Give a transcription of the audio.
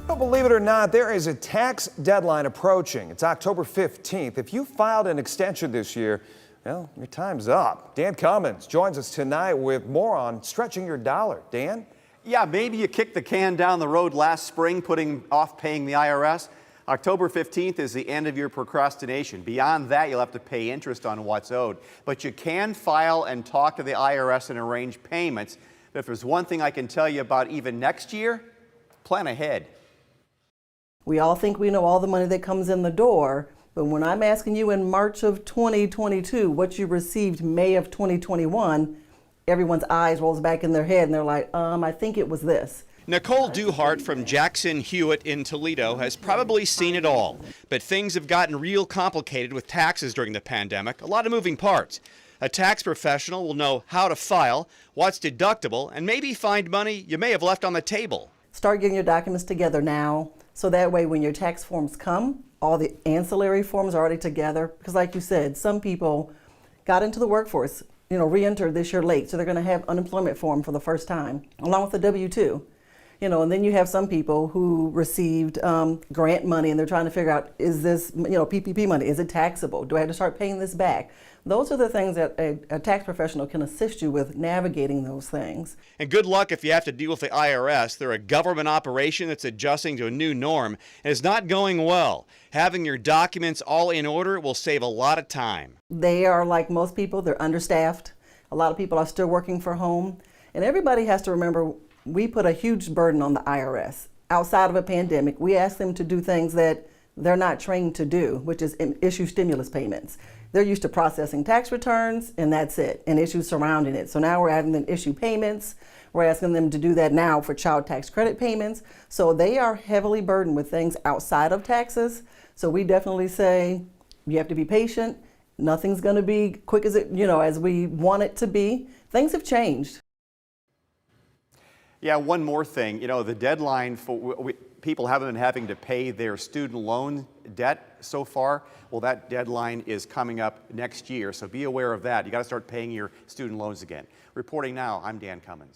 Well, believe it or not, there is a tax deadline approaching. It's October 15th. If you filed an extension this year, well, your time's up. Dan Cummins joins us tonight with more on stretching your dollar. Dan? Yeah, maybe you kicked the can down the road last spring, putting off paying the IRS. October 15th is the end of your procrastination. Beyond that, you'll have to pay interest on what's owed. But you can file and talk to the IRS and arrange payments. But if there's one thing I can tell you about even next year, plan ahead. We all think we know all the money that comes in the door, but when I'm asking you in March of 2022 what you received May of 2021, everyone's eyes rolls back in their head and they're like, I think it was this. Nicole Duhart from Jackson Hewitt in Toledo has probably seen it all, but things have gotten real complicated with taxes during the pandemic, a lot of moving parts. A tax professional will know how to file, what's deductible, and maybe find money you may have left on the table. Start getting your documents together now, so that way when your tax forms come, all the ancillary forms are already together. Because like you said, some people got into the workforce, re-entered this year late, so they're going to have unemployment form for the first time, along with the W-2. And then you have some people who received grant money and they're trying to figure out, is this, PPP money, is it taxable? Do I have to start paying this back? Those are the things that a tax professional can assist you with navigating those things. And good luck if you have to deal with the IRS. They're a government operation that's adjusting to a new norm, and it's not going well. Having your documents all in order will save a lot of time. They are like most people, they're understaffed. A lot of people are still working from home. And everybody has to remember, we put a huge burden on the IRS. Outside of a pandemic, we ask them to do things that they're not trained to do, which is issue stimulus payments. They're used to processing tax returns, and that's it, and issues surrounding it. So now we're having them issue payments. We're asking them to do that now for child tax credit payments. So they are heavily burdened with things outside of taxes. So we definitely say you have to be patient. Nothing's going to be quick as as we want it to be. Things have changed. Yeah, one more thing. The deadline for people haven't been having to pay their student loan debt so far. Well, that deadline is coming up next year, so be aware of that. You got to start paying your student loans again. Reporting now, I'm Dan Cummins.